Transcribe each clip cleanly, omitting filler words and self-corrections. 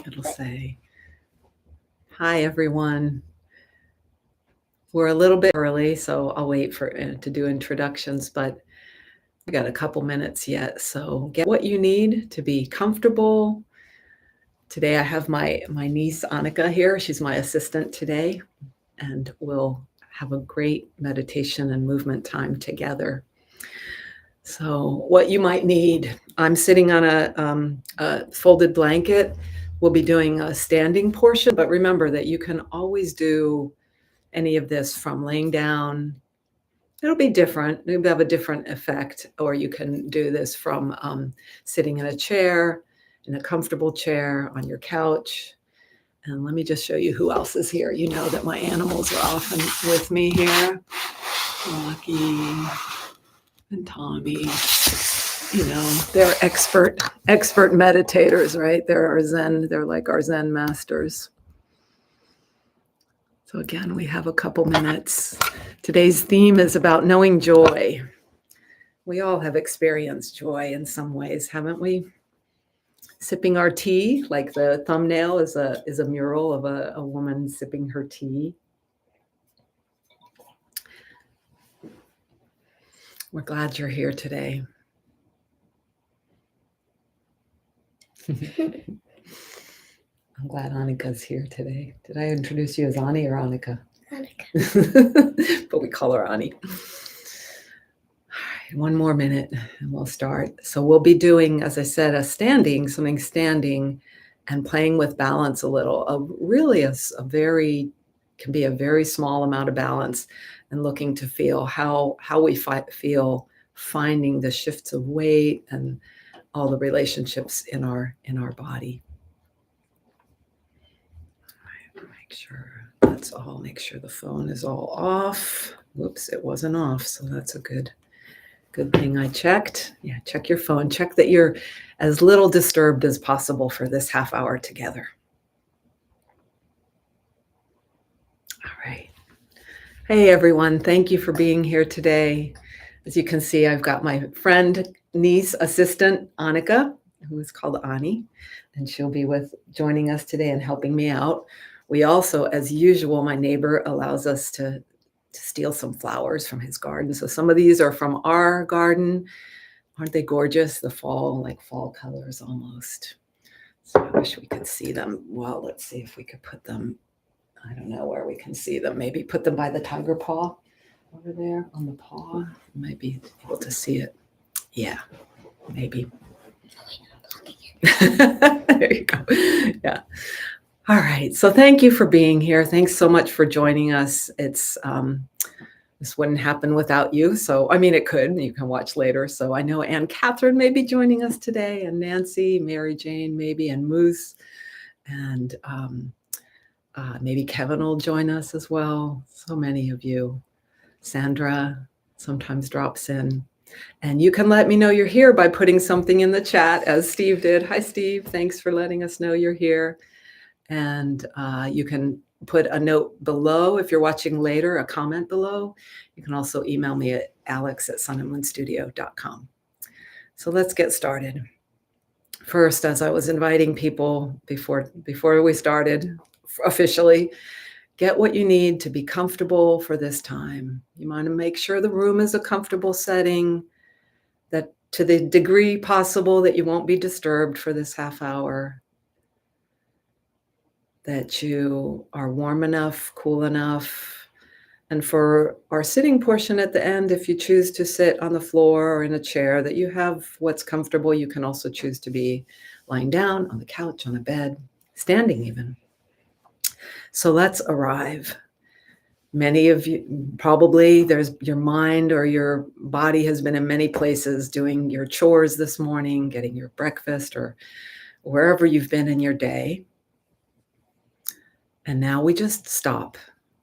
It'll say, hi, everyone. We're a little bit early, so I'll wait for to do introductions, but we got a couple minutes yet. So get what you need to be comfortable. Today I have my niece Annika here. She's my assistant today, and we'll have a great meditation and movement time together. So what you might need, I'm sitting on a folded blanket. We'll be doing a standing portion, but remember that you can always do any of this from laying down. It'll be different. It'll have a different effect, or you can do this from sitting in a chair, in a comfortable chair, on your couch. And let me just show you who else is here. You know that my animals are often with me here. Rocky and Tommy. You know, they're expert meditators, right? They're like our Zen masters. So again, we have a couple minutes. Today's theme is about knowing joy. We all have experienced joy in some ways, haven't we? Sipping our tea, like the thumbnail is a mural of a woman sipping her tea. We're glad you're here today. I'm glad Annika's here today. Did I introduce you as Ani or Annika? Annika. But we call her Ani. All right, one more minute and we'll start. So we'll be doing, as I said, something standing and playing with balance a little. Can be a very small amount of balance, and looking to feel how we feel finding the shifts of weight and all the relationships in our body. Make sure the phone is all off. Whoops, it wasn't off, so that's a good thing I checked. Yeah, check your phone. Check that you're as little disturbed as possible for this half hour together. All right. Hey, everyone. Thank you for being here today. As you can see, I've got my friend, niece, assistant, Annika, who is called Ani, and she'll be joining us today and helping me out. We also, as usual, my neighbor allows us to steal some flowers from his garden. So some of these are from our garden. Aren't they gorgeous? The fall colors almost. So I wish we could see them. Well, let's see if we could put them, I don't know where we can see them. Maybe put them by the tiger paw over there on the paw. You might be able to see it. Yeah, maybe. There you go. Yeah. All right. So thank you for being here. Thanks so much for joining us. This wouldn't happen without you. So, I mean, it could. You can watch later. So I know Anne Catherine may be joining us today, and Nancy, Mary Jane, maybe, and Moose. And maybe Kevin will join us as well. So many of you. Sandra sometimes drops in. And you can let me know you're here by putting something in the chat, as Steve did. Hi, Steve. Thanks for letting us know you're here. And you can put a note below if you're watching later, a comment below. You can also email me at aLex@sunandmoonstudio.com. So let's get started. First, as I was inviting people before we started officially, get what you need to be comfortable for this time. You want to make sure the room is a comfortable setting, that to the degree possible that you won't be disturbed for this half hour, that you are warm enough, cool enough. And for our sitting portion at the end, if you choose to sit on the floor or in a chair, that you have what's comfortable. You can also choose to be lying down on the couch, on a bed, standing even. So let's arrive. Many of you, probably your mind or your body has been in many places doing your chores this morning, getting your breakfast, or wherever you've been in your day. And now we just stop.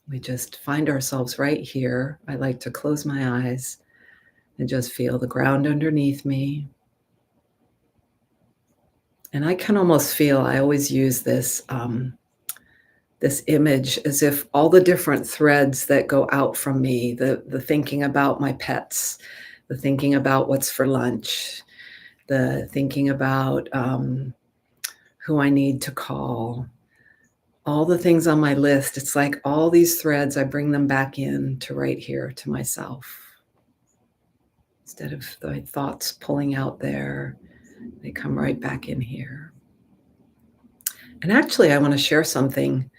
We just find ourselves right here. I like to close my eyes and just feel the ground underneath me. And I can almost feel, I always use this image as if all the different threads that go out from me, the thinking about my pets, the thinking about what's for lunch, the thinking about who I need to call, all the things on my list. It's like all these threads, I bring them back in to right here to myself. Instead of the thoughts pulling out there, they come right back in here. And actually, I want to share something.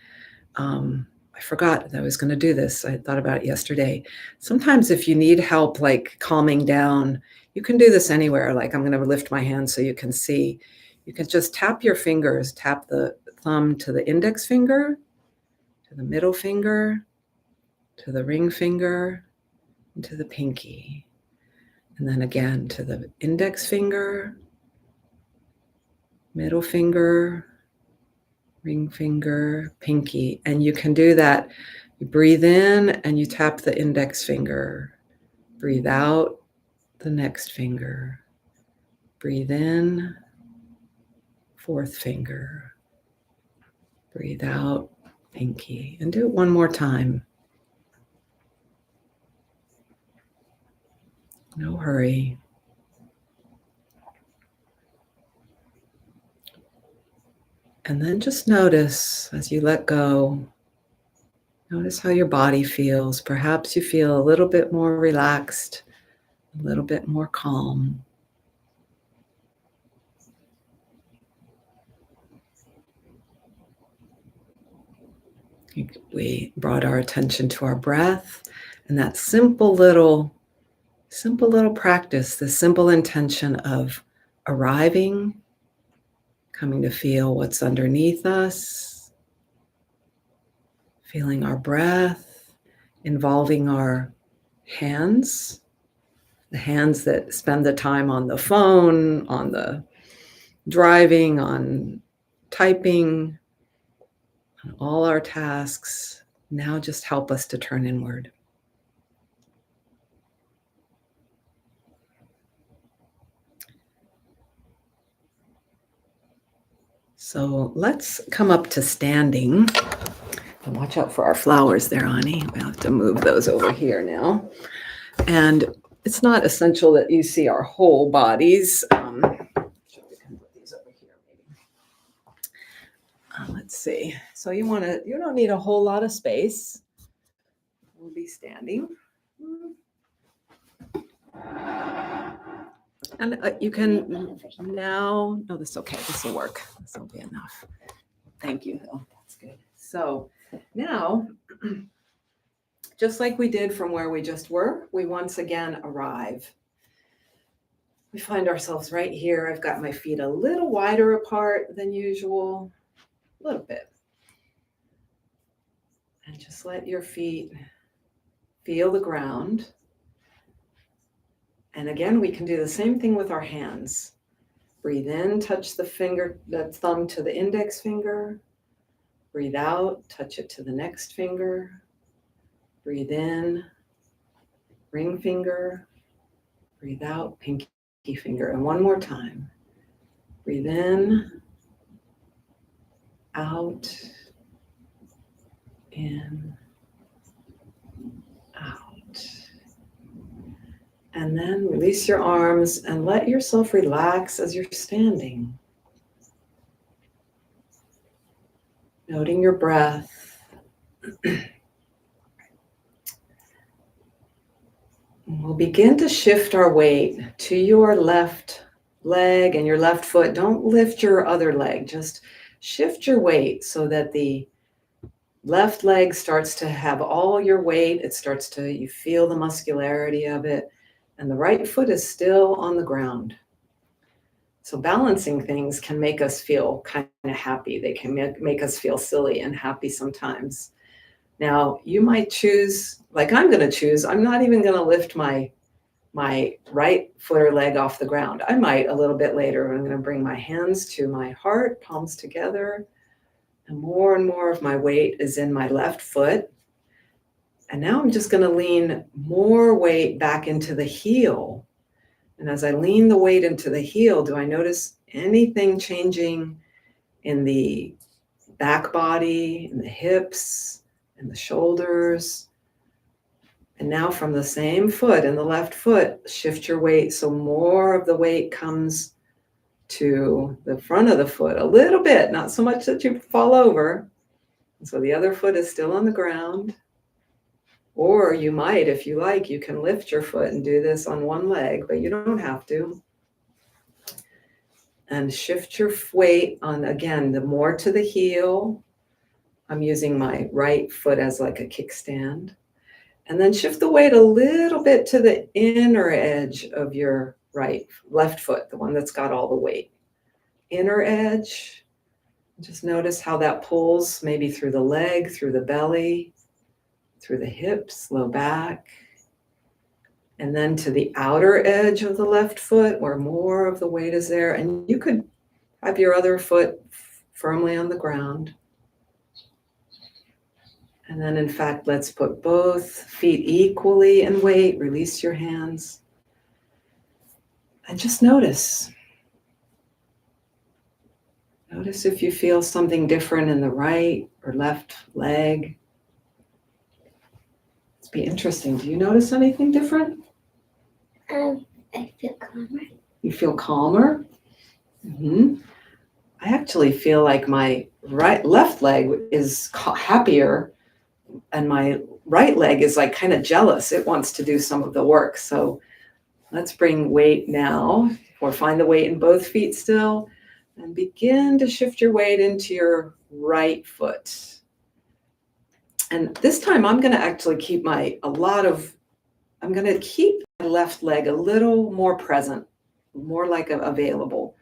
I forgot that I was going to do this. I thought about it yesterday. Sometimes if you need help, like calming down, you can do this anywhere. Like I'm going to lift my hand so you can see. You can just tap your fingers, tap the thumb to the index finger, to the middle finger, to the ring finger, and to the pinky. And then again to the index finger, middle finger, ring finger, pinky. And you can do that. You breathe in and you tap the index finger. Breathe out the next finger. Breathe in, fourth finger. Breathe out, pinky. And do it one more time. No hurry. And then just notice as you let go, notice how your body feels. Perhaps you feel a little bit more relaxed, a little bit more calm. We brought our attention to our breath and that simple little practice, the simple intention of arriving, coming to feel what's underneath us, feeling our breath, involving our hands, the hands that spend the time on the phone, on the driving, on typing, on all our tasks. Now just help us to turn inward. So let's come up to standing. And watch out for our flowers there, Ani. We'll have to move those over here now. And it's not essential that you see our whole bodies. We can put these over here, maybe. Let's see. So you don't need a whole lot of space. We'll be standing. And you can now, no, this is okay. This will work. This will be enough. Thank you. Oh, that's good. So now, just like we did from where we just were, we once again arrive. We find ourselves right here. I've got my feet a little wider apart than usual, a little bit. And just let your feet feel the ground. And again, we can do the same thing with our hands. Breathe in, touch the thumb to the index finger. Breathe out, touch it to the next finger. Breathe in, ring finger. Breathe out, pinky finger. And one more time. Breathe in, out, in, out. And then release your arms and let yourself relax as you're standing. Noting your breath. We'll begin to shift our weight to your left leg and your left foot. Don't lift your other leg. Just shift your weight so that the left leg starts to have all your weight. You feel the muscularity of it. And the right foot is still on the ground. So balancing things can make us feel kind of happy. They can make us feel silly and happy sometimes. Now, you might choose, like I'm going to choose, I'm not even going to lift my right foot or leg off the ground. I might a little bit later. I'm going to bring my hands to my heart, palms together. And more of my weight is in my left foot. And now I'm just going to lean more weight back into the heel. And as I lean the weight into the heel, do I notice anything changing in the back body, in the hips, in the shoulders? And now from the same foot, in the left foot, shift your weight so more of the weight comes to the front of the foot a little bit, not so much that you fall over. And so the other foot is still on the ground. Or you might, if you like, you can lift your foot and do this on one leg, but you don't have to. And shift your weight on, again, the more to the heel. I'm using my right foot as like a kickstand. And then shift the weight a little bit to the inner edge of your left foot, the one that's got all the weight. Inner edge. Just notice how that pulls maybe through the leg, through the belly, through the hips, low back. And then to the outer edge of the left foot where more of the weight is there. And you could have your other foot firmly on the ground. And then, in fact, let's put both feet equally in weight. Release your hands. And just notice. Notice if you feel something different in the right or left leg. It's be interesting. Do you notice anything different? I feel calmer. You feel calmer? Mm-hmm. I actually feel like my left leg is happier, and my right leg is like kind of jealous. It wants to do some of the work. So let's bring weight now, or find the weight in both feet still, and begin to shift your weight into your right foot. And this time I'm going to actually keep my left leg a little more present, more like available,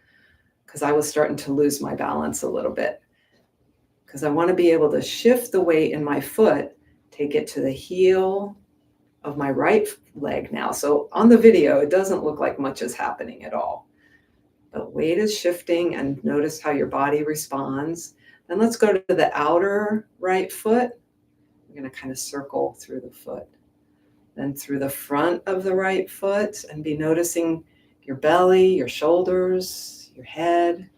because I was starting to lose my balance a little bit. Because I want to be able to shift the weight in my foot, take it to the heel of my right leg now. So on the video, it doesn't look like much is happening at all. But weight is shifting, and notice how your body responds. Then let's go to the outer right foot. We're going to kind of circle through the foot. Then through the front of the right foot, and be noticing your belly, your shoulders, your head.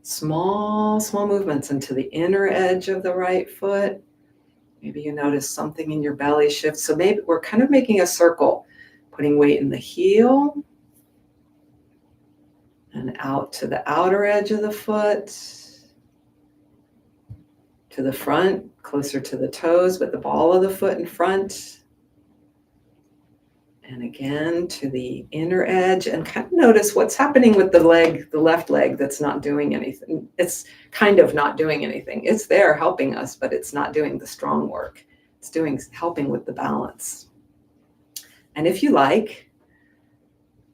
Small movements into the inner edge of the right foot. Maybe you notice something in your belly shift. So maybe we're kind of making a circle, putting weight in the heel and out to the outer edge of the foot, to the front, closer to the toes, but the ball of the foot in front. And again, to the inner edge, and kind of notice what's happening with the left leg that's not doing anything. It's kind of not doing anything. It's there helping us, but it's not doing the strong work. It's helping with the balance. And if you like,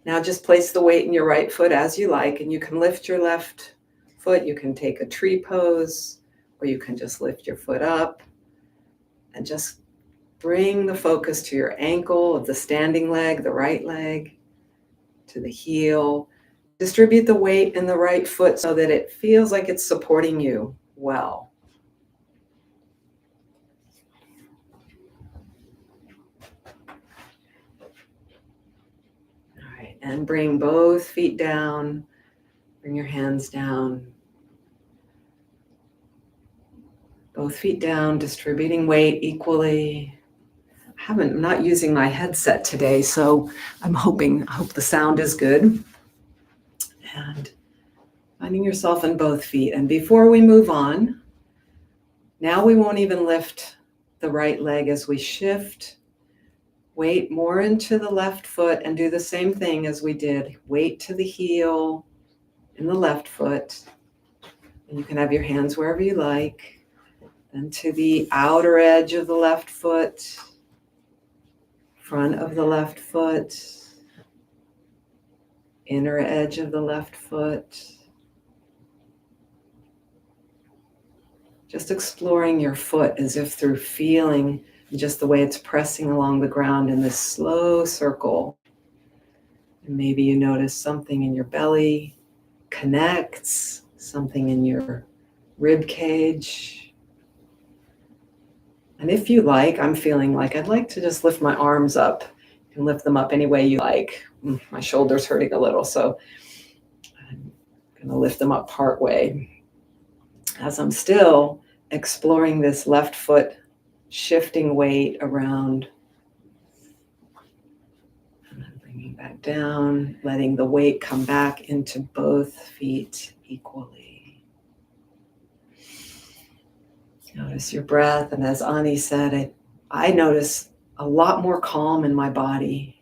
now just place the weight in your right foot as you like, and you can lift your left foot. You can take a tree pose, or you can just lift your foot up and just bring the focus to your ankle of the standing leg, the right leg, to the heel. Distribute the weight in the right foot so that it feels like it's supporting you well. All right, and bring both feet down. Bring your hands down. Both feet down, distributing weight equally. I'm not using my headset today, so I hope the sound is good. And finding yourself in both feet. And before we move on, now we won't even lift the right leg as we shift. Weight more into the left foot and do the same thing as we did. Weight to the heel in the left foot. And you can have your hands wherever you like. Then to the outer edge of the left foot. Front of the left foot, inner edge of the left foot. Just exploring your foot as if through feeling just the way it's pressing along the ground in this slow circle. And maybe you notice something in your belly connects, something in your rib cage. And if you like, I'm feeling like I'd like to just lift my arms up. You can lift them up any way you like. My shoulder's hurting a little, so I'm going to lift them up part way. As I'm still exploring this left foot, shifting weight around. And I'm bringing back down, letting the weight come back into both feet equally. Notice your breath, and as Ani said, I notice a lot more calm in my body.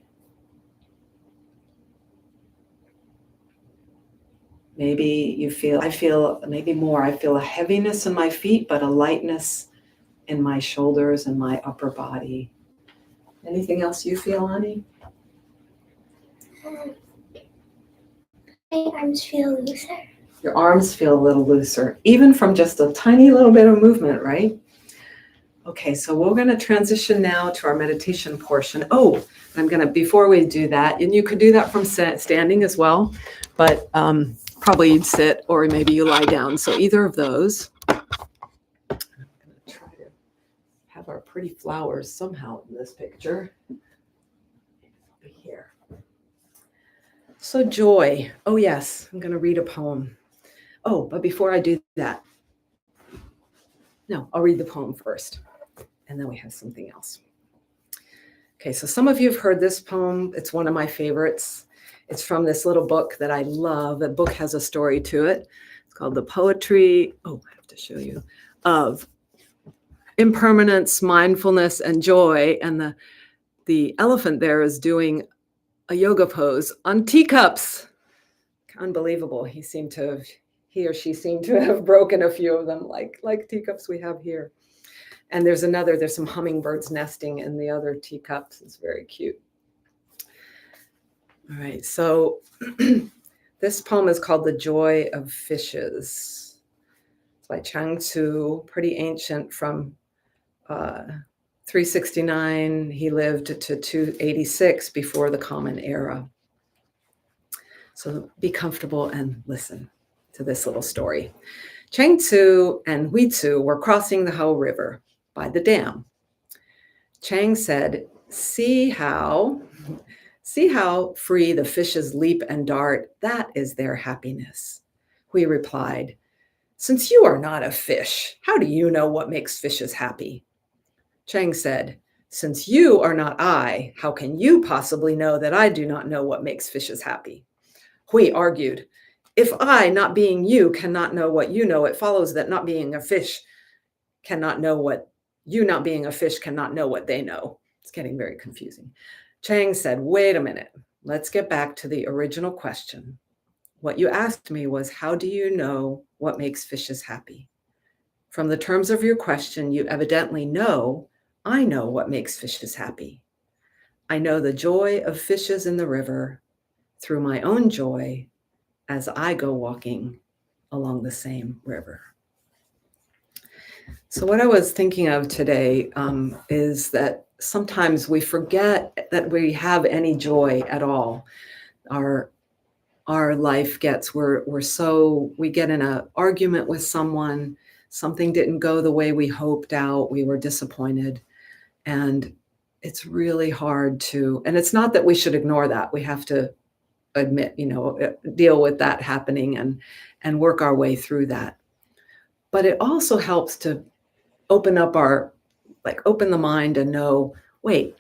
Maybe you feel, I feel maybe more, I feel a heaviness in my feet, but a lightness in my shoulders and my upper body. Anything else you feel, Ani? My arms feel looser. Your arms feel a little looser, even from just a tiny little bit of movement, right? Okay, so we're going to transition now to our meditation portion. Oh, before we do that, and you could do that from standing as well, but probably you'd sit or maybe you lie down. So either of those. I'm going to try to have our pretty flowers somehow in this picture. Over here. So joy. Oh yes, I'm going to read a poem. Oh, but before I do that, no, I'll read the poem first, and then we have something else. Okay, so some of you have heard this poem. It's one of my favorites. It's from this little book that I love. The book has a story to it. It's called The Poetry, I have to show you, of Impermanence, Mindfulness, and Joy. And the elephant there is doing a yoga pose on teacups. Unbelievable. He or she seemed to have broken a few of them, like teacups we have here. And there's some hummingbirds nesting in the other teacups. It's very cute. All right, so this poem is called The Joy of Fishes. It's by Chang Tzu, pretty ancient, from 369. He lived to 286 before the Common Era. So be comfortable and listen to this little story. Chang Tzu and Hui Tzu were crossing the Hao River by the dam. Chang said, see how free the fishes leap and dart. That is their happiness. Hui replied, since you are not a fish, how do you know what makes fishes happy? Chang said, since you are not I, how can you possibly know that I do not know what makes fishes happy? Hui argued, if I, not being you, cannot know what you know, it follows that not being a fish cannot know what you, not being a fish, cannot know what they know. It's getting very confusing. Chang said, wait a minute, let's get back to the original question. What you asked me was, how do you know what makes fishes happy? From the terms of your question, you evidently know I know what makes fishes happy. I know the joy of fishes in the river through my own joy as I go walking along the same river. So what I was thinking of today is that sometimes we forget that we have any joy at all. Our life gets, we get in an argument with someone, something didn't go the way we hoped out, we were disappointed. And it's really hard and it's not that we should ignore that. We have to admit, deal with that happening and work our way through that. But it also helps to open the mind and know, wait,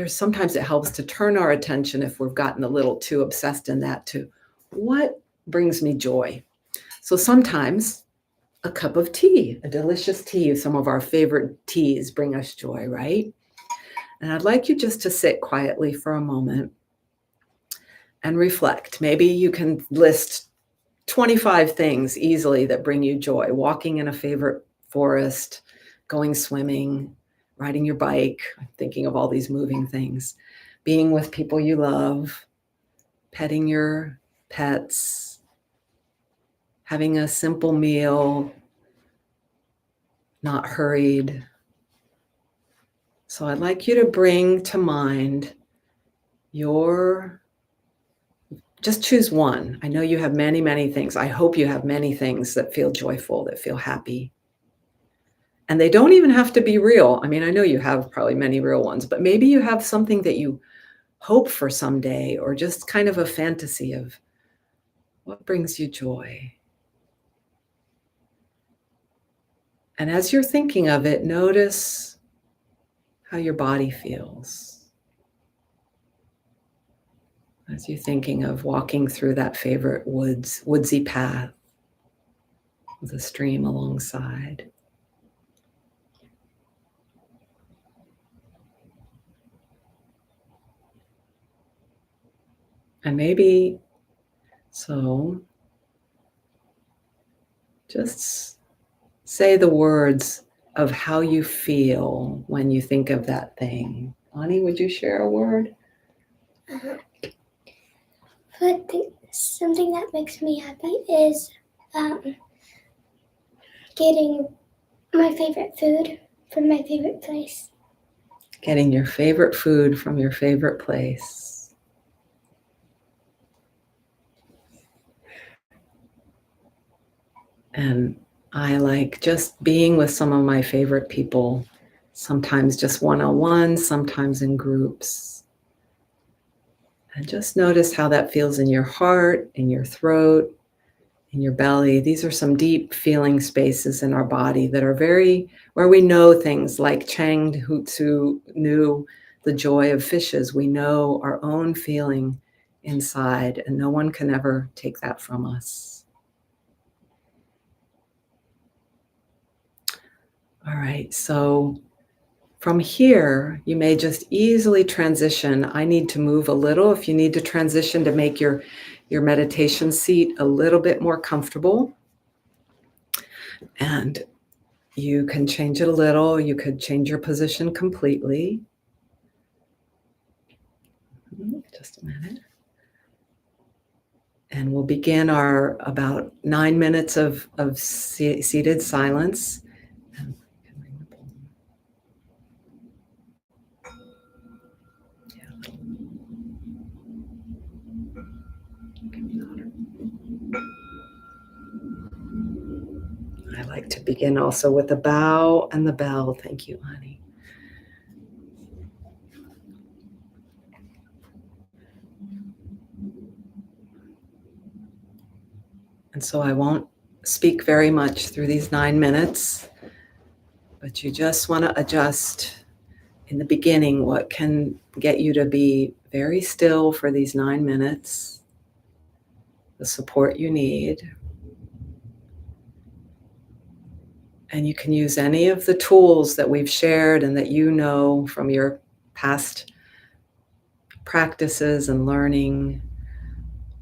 sometimes it helps to turn our attention, if we've gotten a little too obsessed in that, to what brings me joy. So sometimes a cup of tea, a delicious tea, some of our favorite teas bring us joy, right? And I'd like you just to sit quietly for a moment and reflect. Maybe you can list 25 things easily that bring you joy. Walking in a favorite forest, going swimming, riding your bike, thinking of all these moving things, being with people you love, petting your pets, having a simple meal, not hurried. So I'd like you to bring to mind just choose one. I know you have many, many things. I hope you have many things that feel joyful, that feel happy. And they don't even have to be real. I mean, I know you have probably many real ones, but maybe you have something that you hope for someday, or just kind of a fantasy of what brings you joy. And as you're thinking of it, notice how your body feels. As you're thinking of walking through that favorite woodsy path with a stream alongside. And maybe just say the words of how you feel when you think of that thing. Ani, would you share a word? Something that makes me happy is getting my favorite food from my favorite place. Getting your favorite food from your favorite place. And I like just being with some of my favorite people, sometimes just one-on-one, sometimes in groups. And just notice how that feels in your heart, in your throat, in your belly. These are some deep feeling spaces in our body that are where we know things like Chang Hu-Tzu knew the joy of fishes. We know our own feeling inside, and no one can ever take that from us. All right, so from here, you may just easily transition. I need to move a little. If you need to transition to make your meditation seat a little bit more comfortable, and you can change it a little. You could change your position completely. Just a minute. And we'll begin our about 9 minutes of seated silence. I like to begin also with the bow and the bell. Thank you, Ani. And so I won't speak very much through these 9 minutes, but you just want to adjust in the beginning what can get you to be very still for these 9 minutes, the support you need. And you can use any of the tools that we've shared and that you know from your past practices and learning,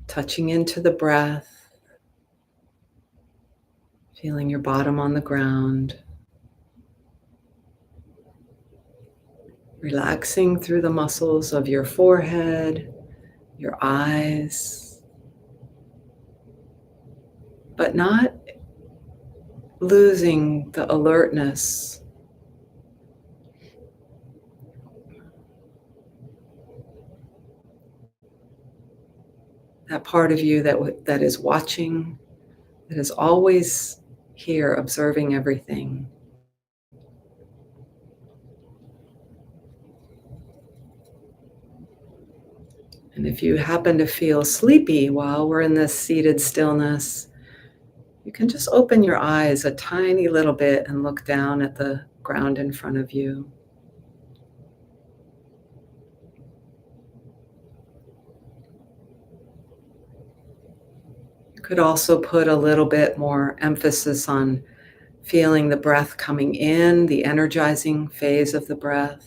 touching into the breath, feeling your bottom on the ground, relaxing through the muscles of your forehead, your eyes, but not losing the alertness. That part of you that is watching, that is always here observing everything. And if you happen to feel sleepy while we're in this seated stillness, you can just open your eyes a tiny little bit and look down at the ground in front of you. You could also put a little bit more emphasis on feeling the breath coming in, the energizing phase of the breath.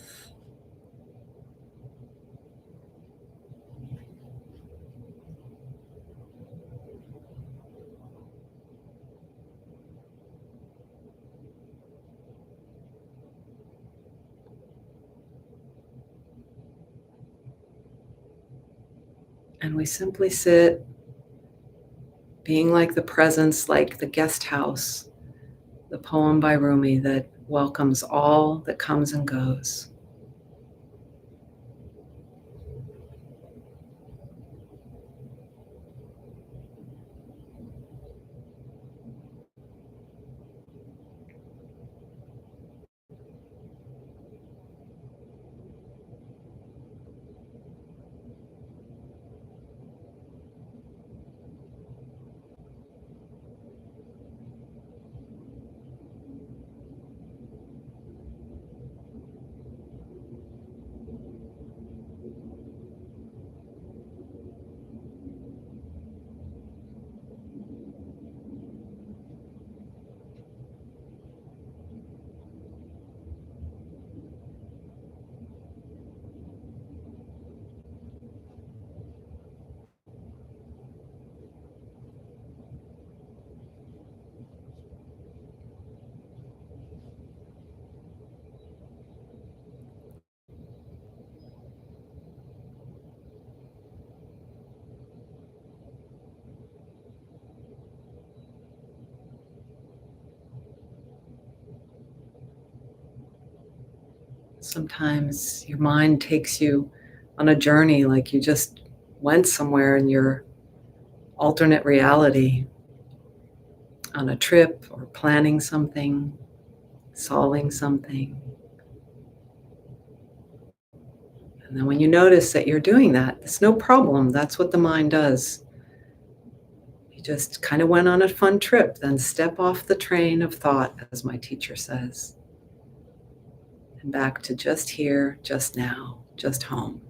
And we simply sit, being like the presence, like the guest house, the poem by Rumi that welcomes all that comes and goes. Sometimes your mind takes you on a journey like you just went somewhere in your alternate reality, on a trip or planning something, solving something. And then when you notice that you're doing that, it's no problem. That's what the mind does. You just kind of went on a fun trip, then step off the train of thought, as my teacher says, and back to just here, just now, just home.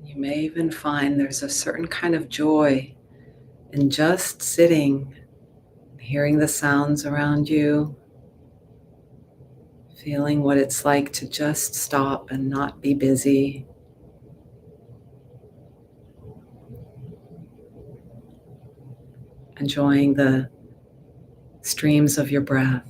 You may even find there's a certain kind of joy in just sitting, hearing the sounds around you, feeling what it's like to just stop and not be busy, enjoying the streams of your breath.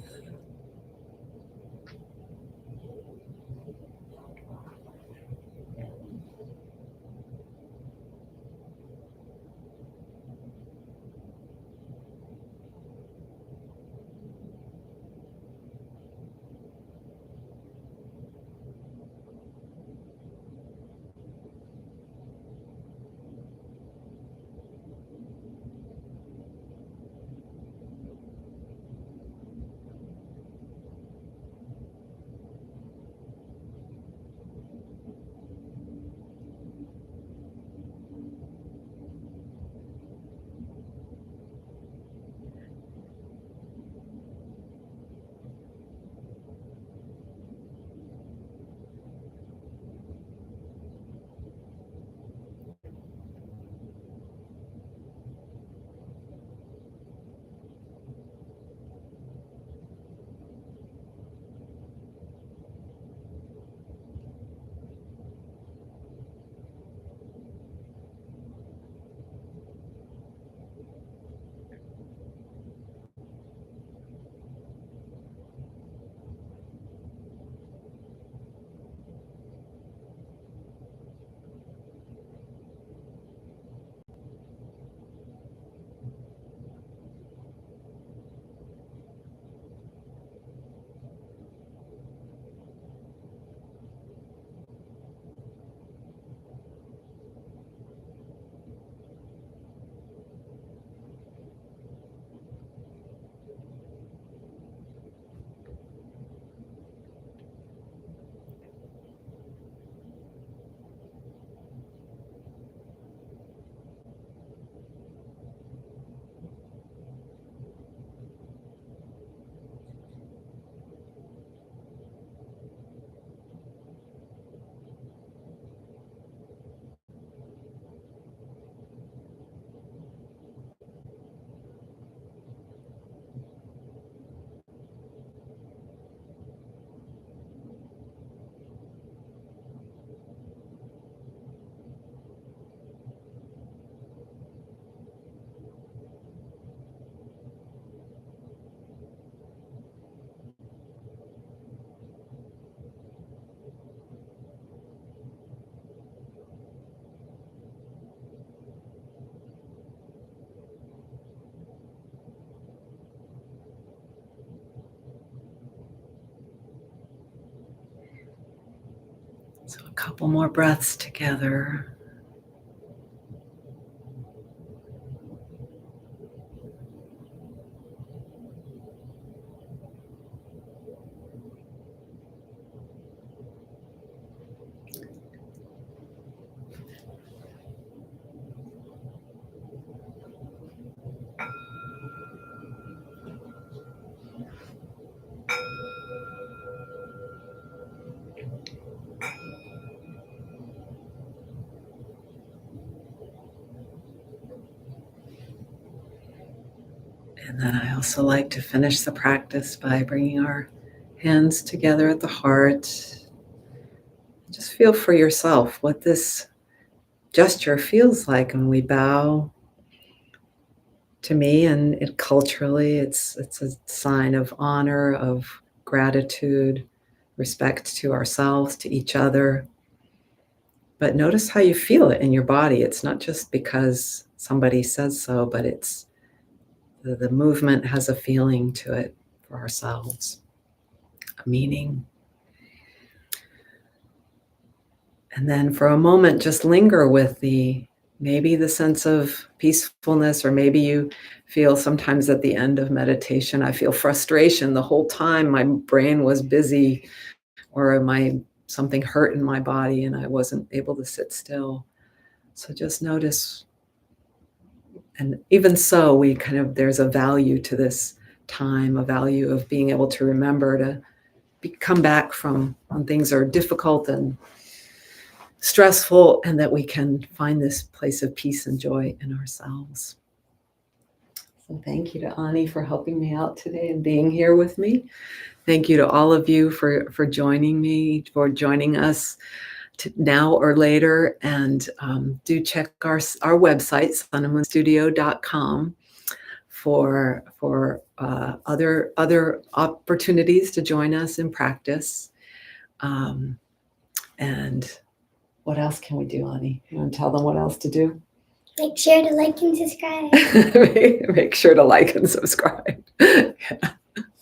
So a couple more breaths together. And then I also like to finish the practice by bringing our hands together at the heart. Just feel for yourself what this gesture feels like when we bow. To me, and culturally, it's a sign of honor, of gratitude, respect to ourselves, to each other. But notice how you feel it in your body. It's not just because somebody says so, but it's the movement has a feeling to it for ourselves, a meaning. And then for a moment, just linger with maybe the sense of peacefulness, or maybe you feel sometimes at the end of meditation, I feel frustration the whole time my brain was busy, or something hurt in my body and I wasn't able to sit still. So just notice. And even so, there's a value to this time, a value of being able to remember to come back from when things are difficult and stressful, and that we can find this place of peace and joy in ourselves. So thank you to Ani for helping me out today and being here with me. Thank you to all of you for joining me, for joining us now or later. And do check our website, sunandmoonstudio.com, for other opportunities to join us in practice. And what else can we do, Ani? You want to tell them what else to do? Make sure to like and subscribe. Make sure to like and subscribe. Yeah.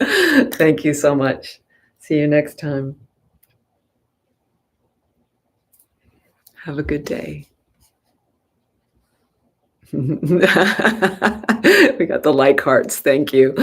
Thank you so much. See you next time. Have a good day. We got the like hearts. Thank you.